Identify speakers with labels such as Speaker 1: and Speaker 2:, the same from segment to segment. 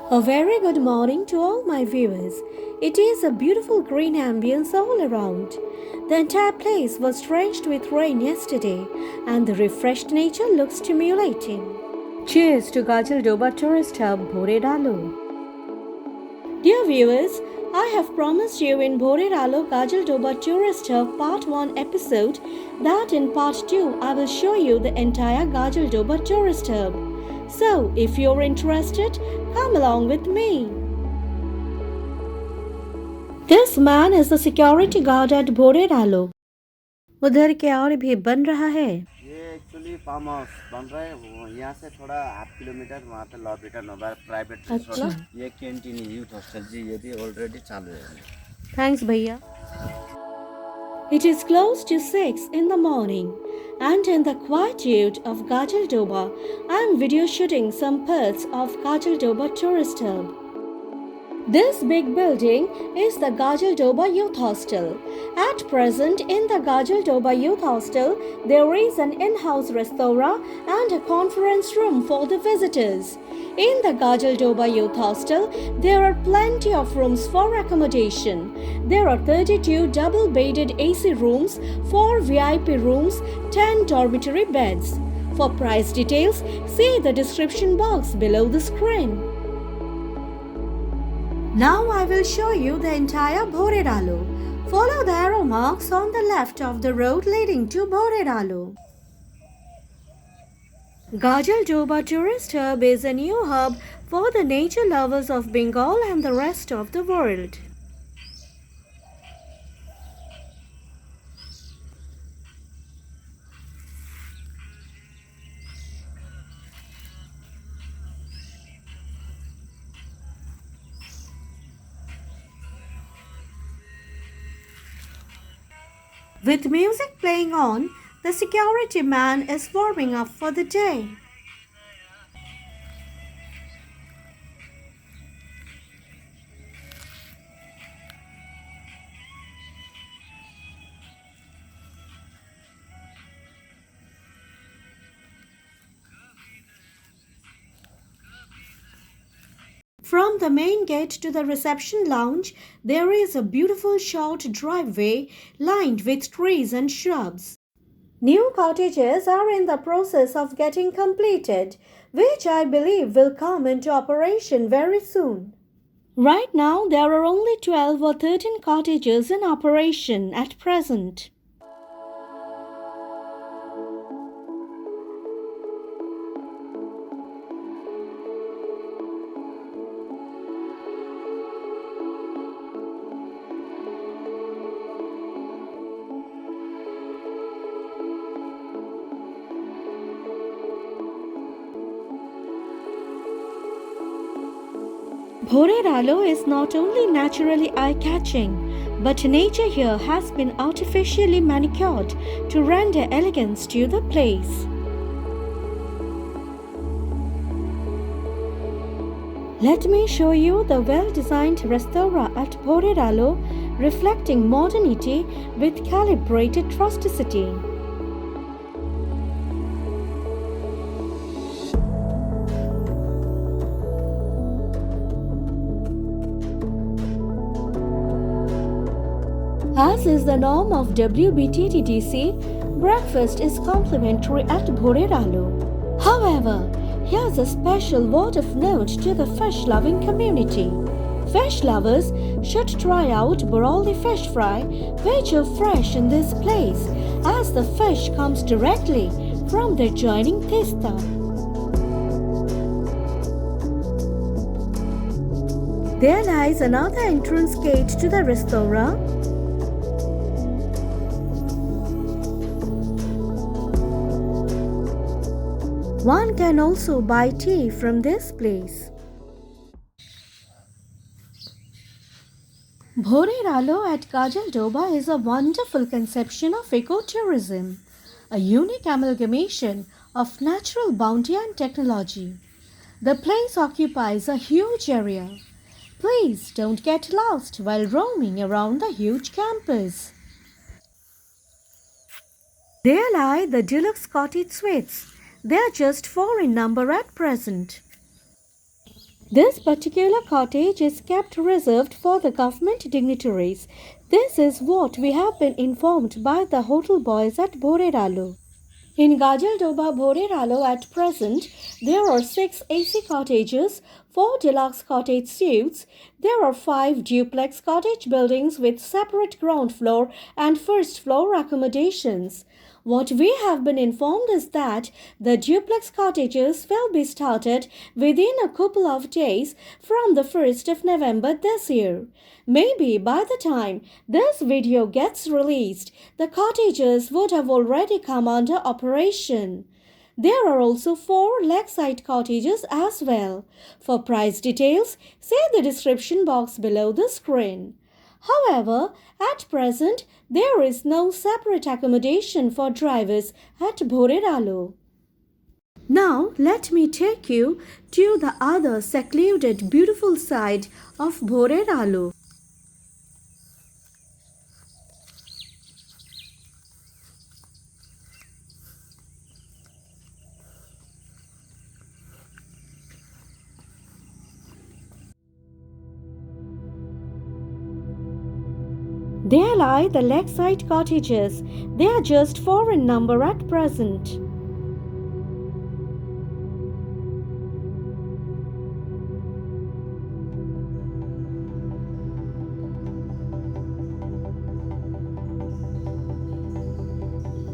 Speaker 1: A very good morning to all my viewers. It is a beautiful green ambience all around. The entire place was drenched with rain yesterday, and the refreshed nature looks stimulating. Cheers to Gajal Doba Tourist Hub, Bhoredalo. Dear viewers, I have promised you in Bhoredalo Gajal Doba Tourist Hub Part 1 episode that in Part 2 I will show you the entire Gajal Doba Tourist Hub. So, if you're interested, come along with me. This man is the security guard at Bhoredalo. उधर क्या और भी बन रहा है?
Speaker 2: ये actually farm house बन रहा है। वो यहाँ से थोड़ा हाफ किलोमीटर वहाँ पे लॉबिटर नोबार प्राइवेट
Speaker 1: अच्छा।
Speaker 2: ये कैंटीन यूथ हॉस्टल जी ये भी ऑलरेडी चालू है।
Speaker 1: Thanks, भैया. It is close to 6 in the morning, and in the quietude of Gajal Doba, I am video shooting some parts of Gajal Doba Tourist Hub. This big building is the Gajal Doba Youth Hostel. At present, in the Gajal Doba Youth Hostel, there is an in-house restaurant and a conference room for the visitors. In the Gajal Doba Youth Hostel, there are plenty of rooms for accommodation. There are 32 double-bedded AC rooms, 4 VIP rooms, 10 dormitory beds. For price details, see the description box below the screen. Now I will show you the entire Bhoredalo. Follow the arrow marks on the left of the road leading to Bhoredalo. Gajal Doba Tourist Hub is a new hub for the nature lovers of Bengal and the rest of the world. With music playing on, the security man is warming up for the day. From the main gate to the reception lounge, there is a beautiful short driveway lined with trees and shrubs. New cottages are in the process of getting completed, which I believe will come into operation very soon. Right now, there are only 12 or 13 cottages in operation at present. Bhoredalo is not only naturally eye-catching, but nature here has been artificially manicured to render elegance to the place. Let me show you the well-designed restaurant at Bhoredalo, reflecting modernity with calibrated rusticity. As is the norm of WBTTDC, breakfast is complimentary at Bhoredalo. However, here's a special word of note to the fish-loving community. Fish lovers should try out Boroldi fish fry, which are fresh in this place, as the fish comes directly from the adjoining Tista. There lies another entrance gate to the restaurant. One can also buy tea from this place. Bhoredalo at Gajal Doba is a wonderful conception of ecotourism, a unique amalgamation of natural bounty and technology. The place occupies a huge area. Please don't get lost while roaming around the huge campus. There lie the deluxe cottage suites. They are just 4 in number at present. This particular cottage is kept reserved for the government dignitaries. This is what we have been informed by the hotel boys at Boreralu. In Gajaldoba Boreralo at present, there are 6 AC cottages, 4 deluxe cottage suites. There are 5 duplex cottage buildings with separate ground floor and first floor accommodations. What we have been informed is that the duplex cottages will be started within a couple of days from the 1st of November this year. Maybe by the time this video gets released, the cottages would have already come under operation. There are also 4 lakeside cottages as well. For price details, see the description box below the screen. However, at present, there is no separate accommodation for drivers at Boreralu. Now, let me take you to the other secluded beautiful side of Boreralu. There lie the lakeside cottages. They are just 4 in number at present.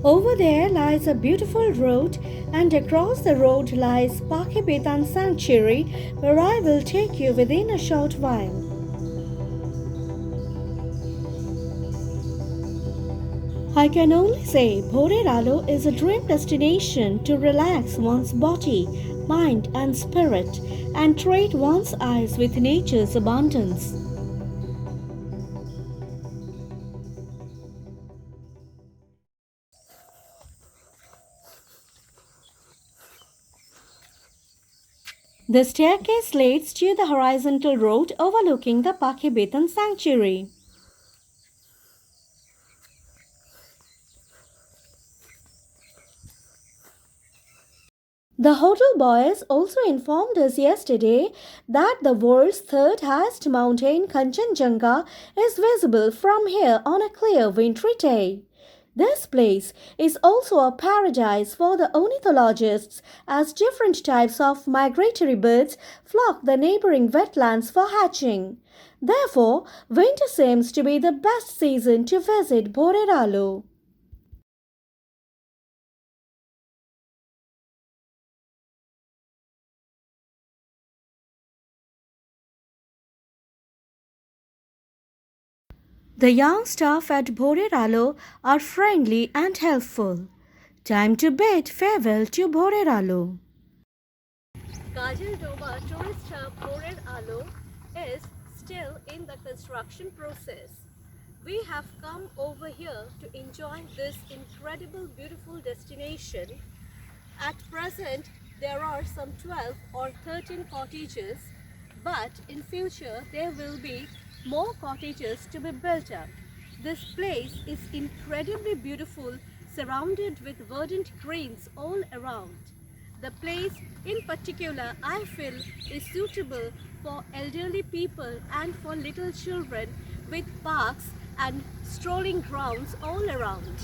Speaker 1: Over there lies a beautiful road, and across the road lies Pakibetan Sanctuary, where I will take you within a short while. I can only say Boreralu is a dream destination to relax one's body, mind and spirit and treat one's eyes with nature's abundance. The staircase leads to the horizontal road overlooking the Pakibetan Sanctuary. The hotel boys also informed us yesterday that the world's third highest mountain, Kanchenjunga, is visible from here on a clear wintry day. This place is also a paradise for the ornithologists as different types of migratory birds flock the neighboring wetlands for hatching. Therefore, winter seems to be the best season to visit Boreralu. The young staff at Boreralu are friendly and helpful. Time to bid farewell to Boreralu. Gajaldoba tourist hub Boreralu is still in the construction process. We have come over here to enjoy this incredible beautiful destination. At present, there are some 12 or 13 cottages, but in future there will be more cottages to be built up. This place is incredibly beautiful, surrounded with verdant greens all around. The place in particular, I feel, is suitable for elderly people and for little children, with parks and strolling grounds all around.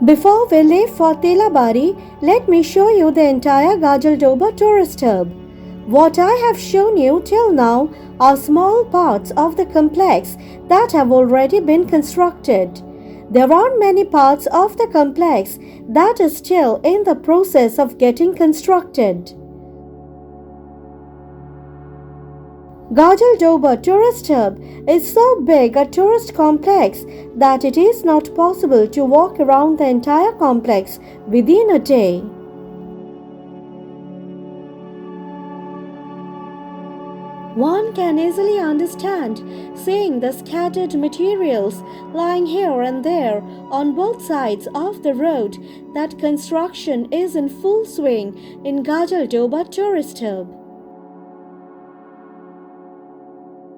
Speaker 1: Before we leave for Telabari, let me show you the entire Gajaldoba tourist hub. What I have shown you till now are small parts of the complex that have already been constructed. There are many parts of the complex that is still in the process of getting constructed. Gajaldoba Tourist Hub is so big a tourist complex that it is not possible to walk around the entire complex within a day. One can easily understand seeing the scattered materials lying here and there on both sides of the road that construction is in full swing in Gajaldoba Tourist Hub.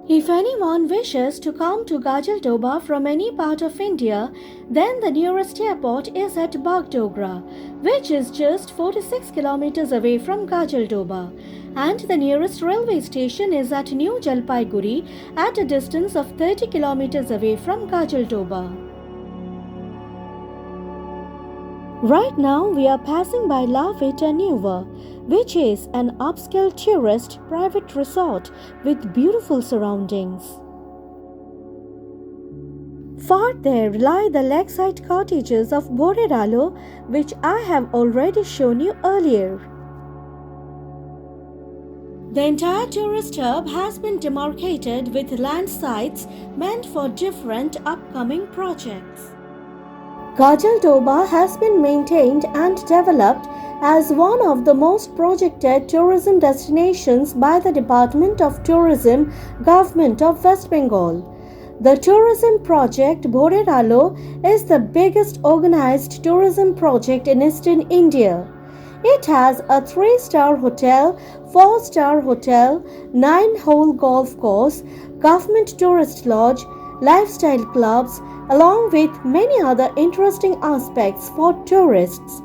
Speaker 1: If anyone wishes to come to Gajaldoba from any part of India, then the nearest airport is at Bagdogra, which is just 46 kilometers away from Gajaldoba, and the nearest railway station is at New Jalpaiguri at a distance of 30 kilometers away from Gajaldoba. Right now, we are passing by La Veta Nueva, which is an upscale tourist private resort with beautiful surroundings. Far there lie the lakeside cottages of Boreralo, which I have already shown you earlier. The entire tourist hub has been demarcated with land sites meant for different upcoming projects. Gajaldoba has been maintained and developed as one of the most projected tourism destinations by the Department of Tourism, Government of West Bengal. The tourism project Boreralo is the biggest organized tourism project in eastern India. It has a 3-star hotel, 4-star hotel, 9-hole golf course, government tourist lodge, lifestyle clubs, along with many other interesting aspects for tourists.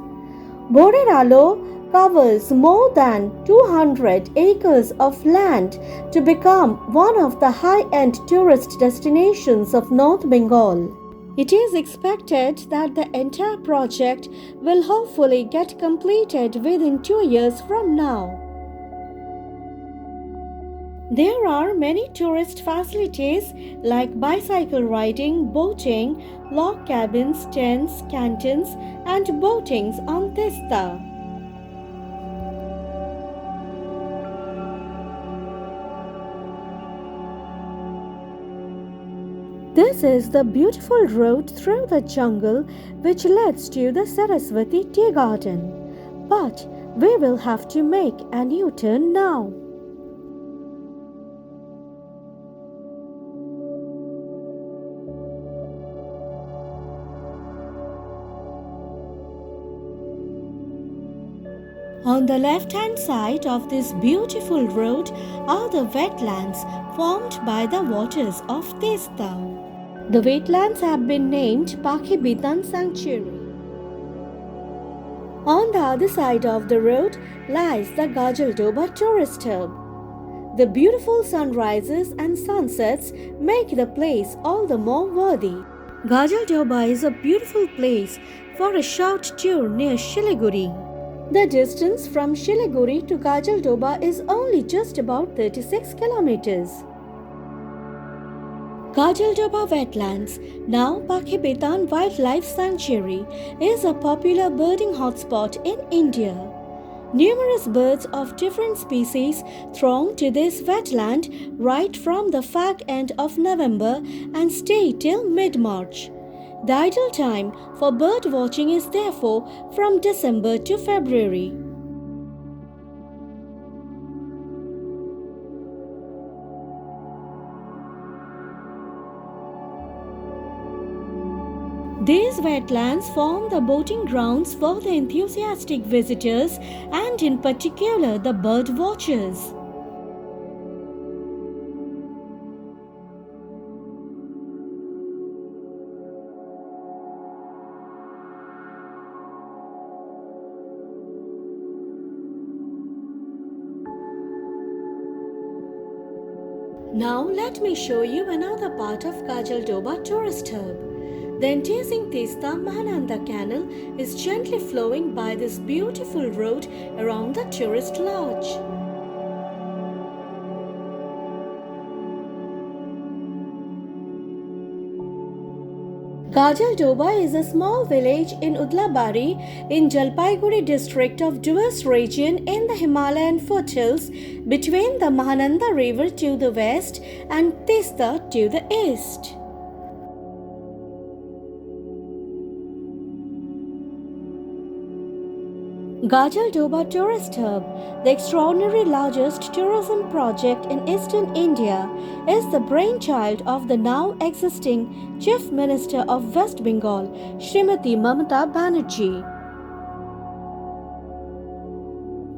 Speaker 1: Boreralo covers more than 200 acres of land to become one of the high-end tourist destinations of North Bengal. It is expected that the entire project will hopefully get completed within 2 years from now. There are many tourist facilities like bicycle riding, boating, log cabins, tents, canteens, and boatings on Tista. This is the beautiful road through the jungle which leads to the Saraswati Tea Garden. But we will have to make an U-turn now. On the left-hand side of this beautiful road are the wetlands formed by the waters of Tista. The wetlands have been named Pakhibitan Sanctuary. On the other side of the road lies the Gajaldoba tourist hub. The beautiful sunrises and sunsets make the place all the more worthy. Gajaldoba is a beautiful place for a short tour near Shiliguri. The distance from Shiliguri to Gajaldoba is only just about 36 kilometers. Gajaldoba Wetlands, now Pakhibitan Wildlife Sanctuary, is a popular birding hotspot in India. Numerous birds of different species throng to this wetland right from the fag end of November and stay till mid-March. The ideal time for bird watching is therefore from December to February. These wetlands form the boating grounds for the enthusiastic visitors and in particular the bird watchers. Now let me show you another part of Gajaldoba tourist hub. The enticing Tista Mahananda Canal is gently flowing by this beautiful road around the tourist lodge. Gajaldoba is a small village in Udlabari in Jalpaiguri district of Duas region in the Himalayan foothills between the Mahananda river to the west and Tista to the east. Gajaldoba Tourist Hub, the extraordinary largest tourism project in eastern India, is the brainchild of the now existing Chief Minister of West Bengal, Srimati Mamata Banerjee.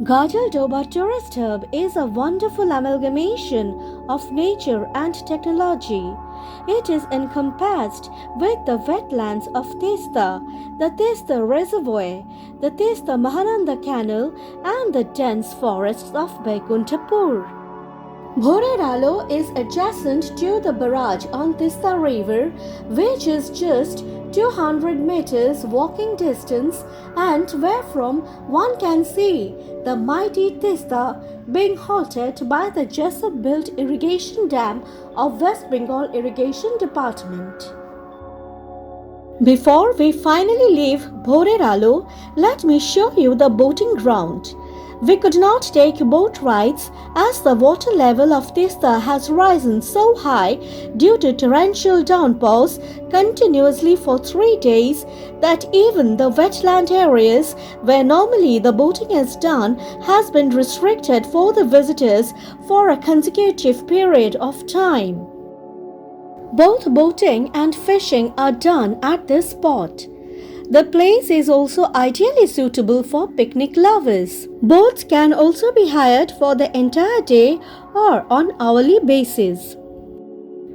Speaker 1: Gajaldoba Tourist Hub is a wonderful amalgamation of nature and technology. It is encompassed with the wetlands of Testa, the Testa Reservoir, the Testa Mahananda Canal, and the dense forests of Baikuntapur. Bhoreralo is adjacent to the barrage on Tista River, which is just 200 meters walking distance and wherefrom one can see the mighty Tista being halted by the Jessup-built irrigation dam of West Bengal Irrigation Department. Before we finally leave Bhoreralo, let me show you the boating ground. We could not take boat rides as the water level of Tista has risen so high due to torrential downpours continuously for 3 days that even the wetland areas where normally the boating is done has been restricted for the visitors for a consecutive period of time. Both boating and fishing are done at this spot. The place is also ideally suitable for picnic lovers. Boats can also be hired for the entire day or on hourly basis.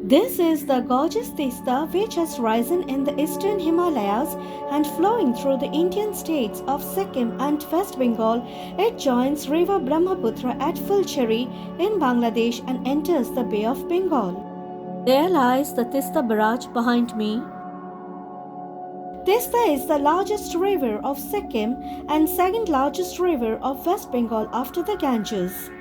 Speaker 1: This is the gorgeous Tista which has risen in the eastern Himalayas and flowing through the Indian states of Sikkim and West Bengal. It joins River Brahmaputra at Fulchari in Bangladesh and enters the Bay of Bengal. There lies the Tista barrage behind me. Tista is the largest river of Sikkim and second largest river of West Bengal after the Ganges.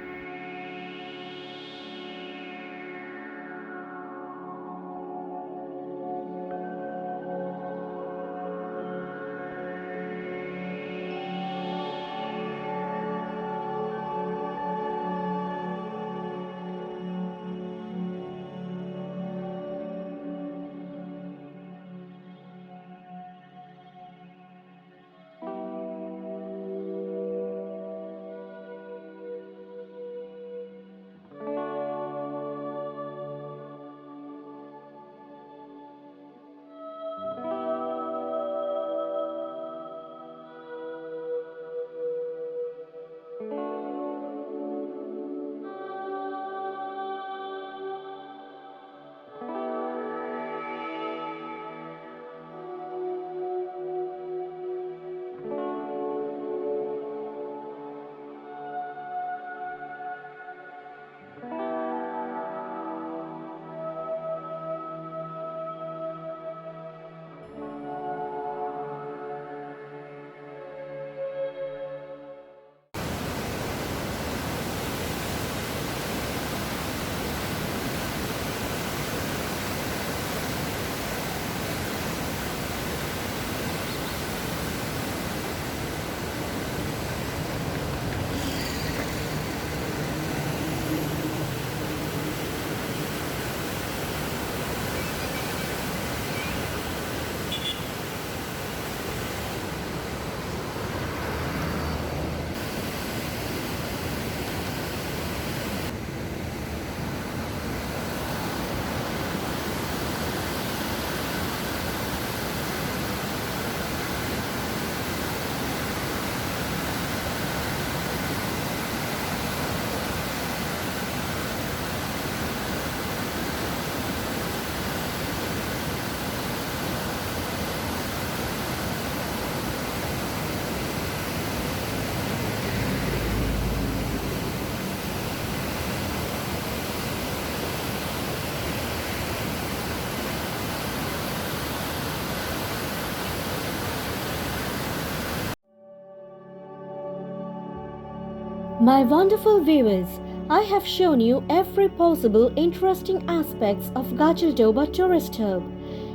Speaker 1: My wonderful viewers, I have shown you every possible interesting aspects of Gajaldoba Tourist Hub.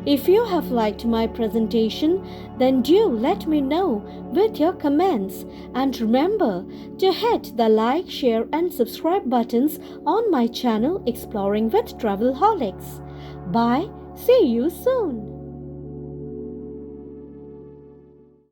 Speaker 1: If you have liked my presentation, then do let me know with your comments and remember to hit the like, share and subscribe buttons on my channel Exploring with Travelholics. Bye, see you soon.